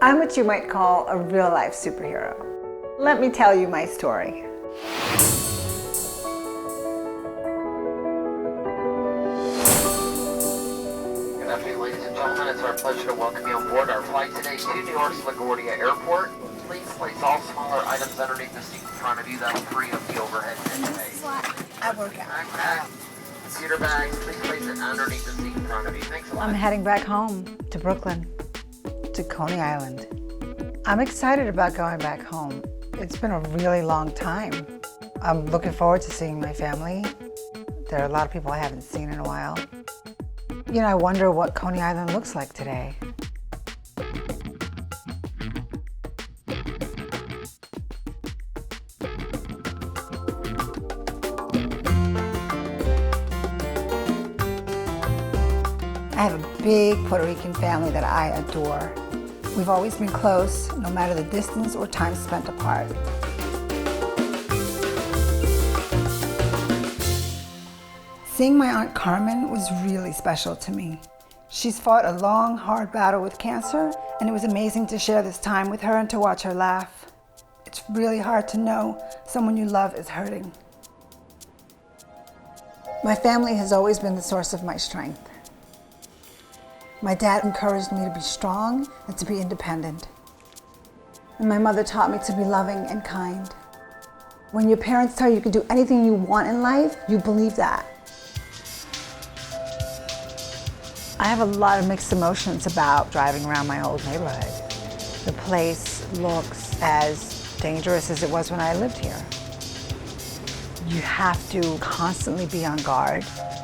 I'm what you might call a real-life superhero. Let me tell you my story. Good afternoon, ladies and gentlemen. It's our pleasure to welcome you on board our flight today to New York's LaGuardia Airport. Please place all smaller items underneath the seat in front of you. That's free of the overhead bin space. I work out. Backpack, computer bags, please place it underneath the seat in front of you. Thanks a lot. I'm heading back home to Brooklyn, to Coney Island. I'm excited about going back home. It's been a really long time. I'm looking forward to seeing my family. There are a lot of people I haven't seen in a while. You know, I wonder what Coney Island looks like today. I have a big Puerto Rican family that I adore. We've always been close, no matter the distance or time spent apart. Seeing my Aunt Carmen was really special to me. She's fought a long, hard battle with cancer, and it was amazing to share this time with her and to watch her laugh. It's really hard to know someone you love is hurting. My family has always been the source of my strength. My dad encouraged me to be strong and to be independent. And my mother taught me to be loving and kind. When your parents tell you you can do anything you want in life, you believe that. I have a lot of mixed emotions about driving around my old neighborhood. The place looks as dangerous as it was when I lived here. You have to constantly be on guard,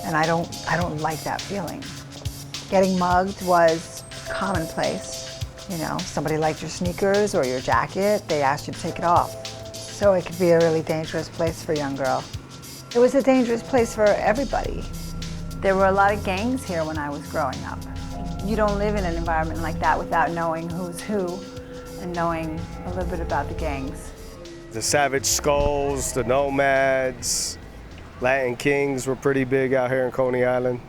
and I don't like that feeling. Getting mugged was commonplace. You know, somebody liked your sneakers or your jacket, they asked you to take it off. So it could be a really dangerous place for a young girl. It was a dangerous place for everybody. There were a lot of gangs here when I was growing up. You don't live in an environment like that without knowing who's who and knowing a little bit about the gangs. The Savage Skulls, the Nomads, Latin Kings were pretty big out here in Coney Island.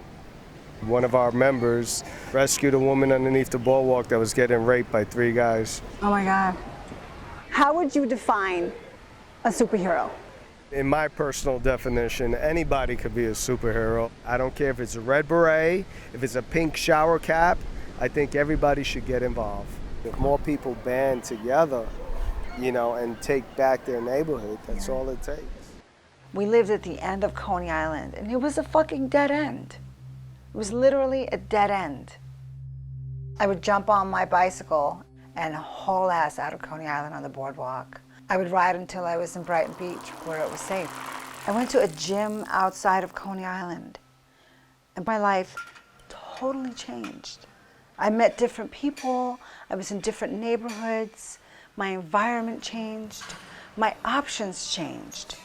One of our members rescued a woman underneath the boardwalk that was getting raped by 3 guys. Oh my God. How would you define a superhero? In my personal definition, anybody could be a superhero. I don't care if it's a red beret, if it's a pink shower cap, I think everybody should get involved. If more people band together, you know, and take back their neighborhood, that's all it takes. We lived at the end of Coney Island, and it was a fucking dead end. It was literally a dead end. I would jump on my bicycle and haul ass out of Coney Island on the boardwalk. I would ride until I was in Brighton Beach, where it was safe. I went to a gym outside of Coney Island, and my life totally changed. I met different people, I was in different neighborhoods, my environment changed, my options changed.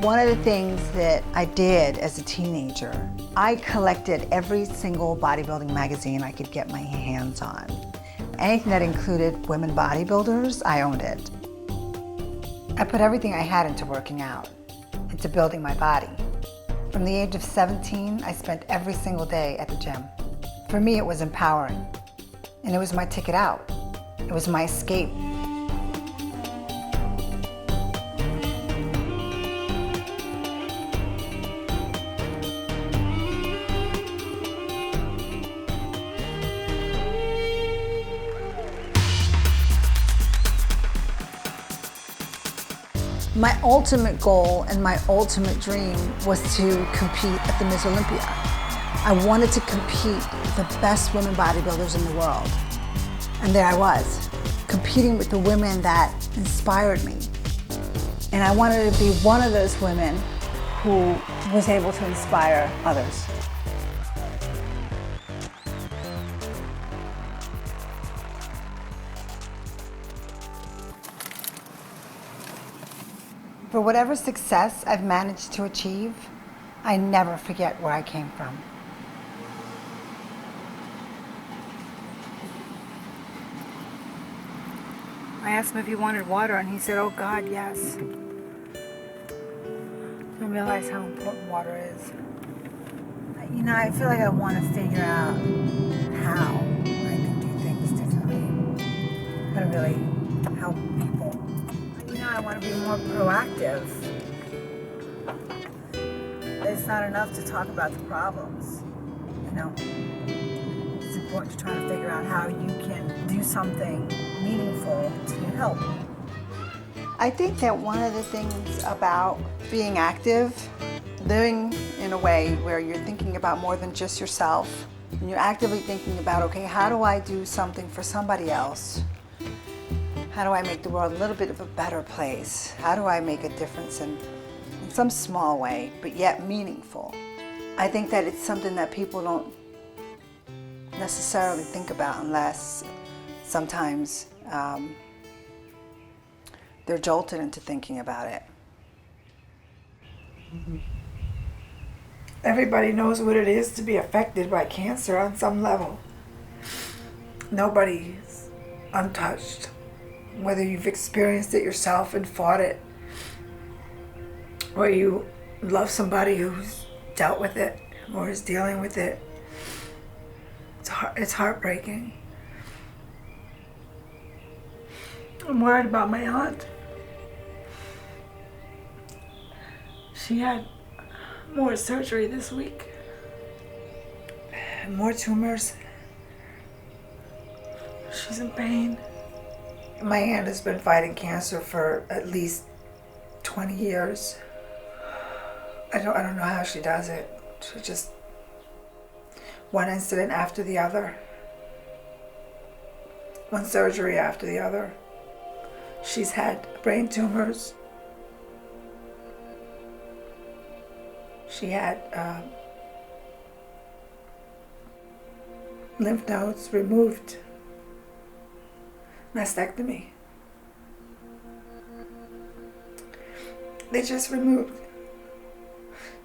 One of the things that I did as a teenager, I collected every single bodybuilding magazine I could get my hands on. Anything that included women bodybuilders, I owned it. I put everything I had into working out, into building my body. From the age of 17, I spent every single day at the gym. For me, it was empowering, and it was my ticket out. It was my escape. My ultimate goal and my ultimate dream was to compete at the Ms Olympia. I wanted to compete with the best women bodybuilders in the world. And there I was, competing with the women that inspired me. And I wanted to be one of those women who was able to inspire others. For whatever success I've managed to achieve, I never forget where I came from. I asked him if he wanted water, and he said, "Oh God, yes." I realize how important water is. You know, I feel like I want to figure out how I can do things differently. How to really help people. You know, I want to be more proactive. It's not enough to talk about the problems, you know. It's important to try to figure out how you can do something meaningful to help. I think that one of the things about being active, living in a way where you're thinking about more than just yourself, and you're actively thinking about, okay, how do I do something for somebody else? How do I make the world a little bit of a better place? How do I make a difference in some small way, but yet meaningful? I think that it's something that people don't necessarily think about unless sometimes they're jolted into thinking about it. Everybody knows what it is to be affected by cancer on some level. Nobody's untouched. Whether you've experienced it yourself and fought it, or you love somebody who's dealt with it or is dealing with it, it's heartbreaking. I'm worried about my aunt. She had more surgery this week. More tumors. She's in pain. My aunt has been fighting cancer for at least 20 years. I don't know how she does it. She just, one incident after the other. One surgery after the other. She's had brain tumors. She had lymph nodes removed. Mastectomy. They just removed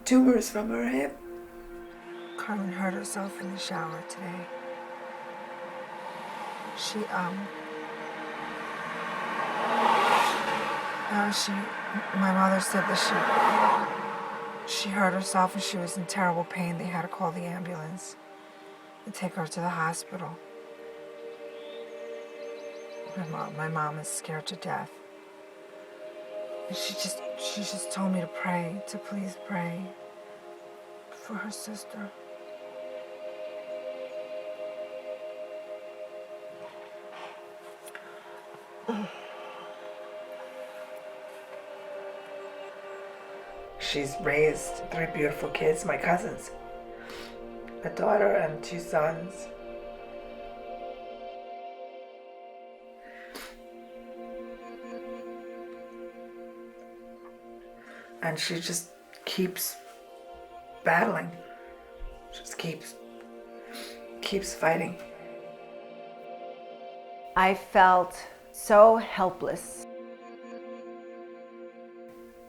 tumors from her hip. Carmen hurt herself in the shower today. My mother said that she hurt herself and she was in terrible pain. They had to call the ambulance and take her to the hospital. My mom is scared to death. And she just told me to pray, to please pray for her sister. She's raised 3 beautiful kids, my cousins. A daughter and 2 sons. And she just keeps battling. Just keeps fighting. I felt so helpless.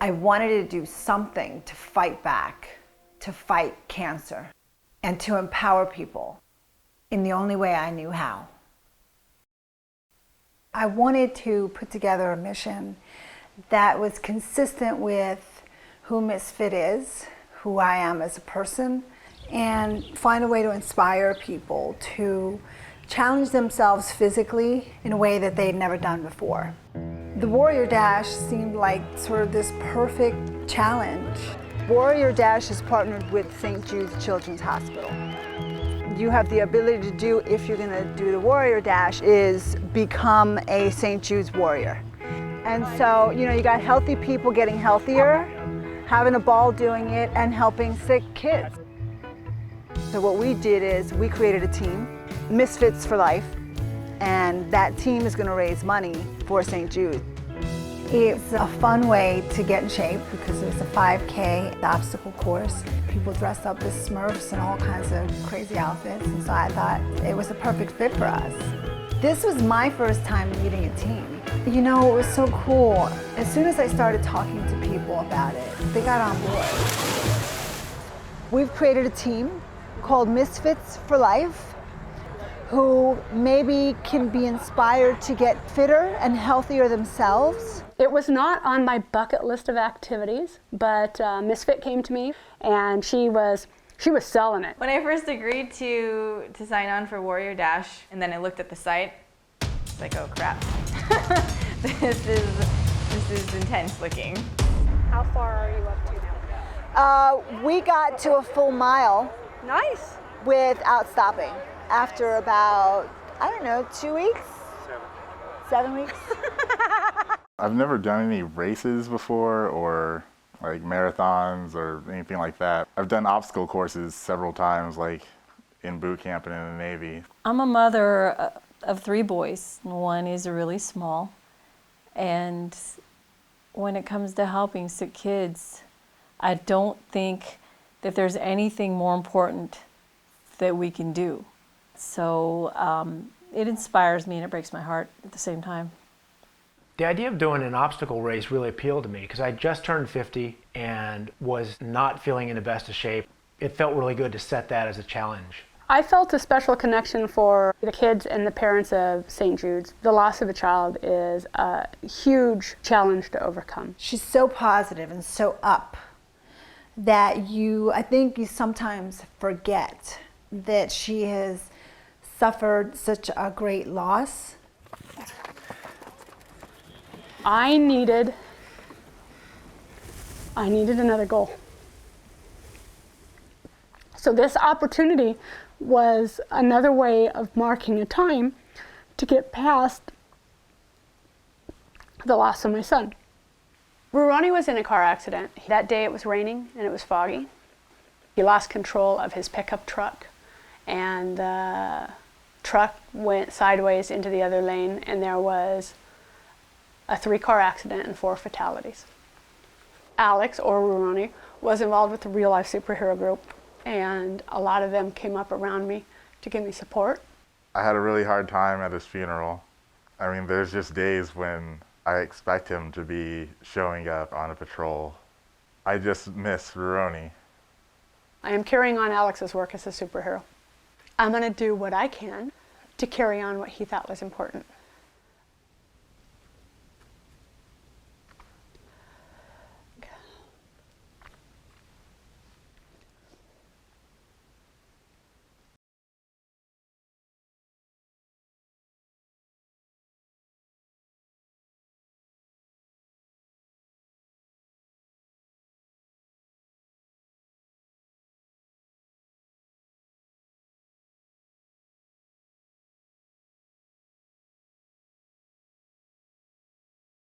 I wanted to do something to fight back, to fight cancer, and to empower people in the only way I knew how. I wanted to put together a mission that was consistent with who Misfit is, who I am as a person, and find a way to inspire people to challenge themselves physically in a way that they'd never done before. The Warrior Dash seemed like sort of this perfect challenge. Warrior Dash is partnered with St. Jude's Children's Hospital. You have the ability to do, if you're gonna do the Warrior Dash, is become a St. Jude's Warrior. And so, you know, you got healthy people getting healthier, having a ball doing it, and helping sick kids. So what we did is we created a team, Misfits for Life, and that team is going to raise money for St. Jude. It's a fun way to get in shape because it's a 5K obstacle course. People dress up as Smurfs and all kinds of crazy outfits, and so I thought it was a perfect fit for us. This was my first time leading a team. You know, it was so cool. As soon as I started talking to people about it, they got on board. We've created a team called Misfits for Life, who maybe can be inspired to get fitter and healthier themselves. It was not on my bucket list of activities, but Misfit came to me and she was She was selling it. When I first agreed to sign on for Warrior Dash, and then I looked at the site, it's like, oh crap. This is intense looking. How far are you up to now? We got to a full mile Nice. without stopping after about, I don't know, 2 weeks? 7 weeks? I've never done any races before or like marathons or anything like that. I've done obstacle courses several times, like in boot camp and in the Navy. I'm a mother of 3 boys. One is really small. And when it comes to helping sick kids, I don't think that there's anything more important that we can do. So it inspires me and it breaks my heart at the same time. The idea of doing an obstacle race really appealed to me because I just turned 50 and was not feeling in the best of shape. It felt really good to set that as a challenge. I felt a special connection for the kids and the parents of St. Jude's. The loss of a child is a huge challenge to overcome. She's so positive and so up that I think you sometimes forget that she has suffered such a great loss. I needed another goal. So this opportunity was another way of marking a time to get past the loss of my son. Ronnie was in a car accident. That day it was raining and it was foggy. He lost control of his pickup truck and the truck went sideways into the other lane and there was a 3-car accident and 4 fatalities. Alex, or Ronnie, was involved with the real life superhero group and a lot of them came up around me to give me support. I had a really hard time at his funeral. I mean, there's just days when I expect him to be showing up on a patrol. I just miss Ronnie. I am carrying on Alex's work as a superhero. I'm going to do what I can to carry on what he thought was important.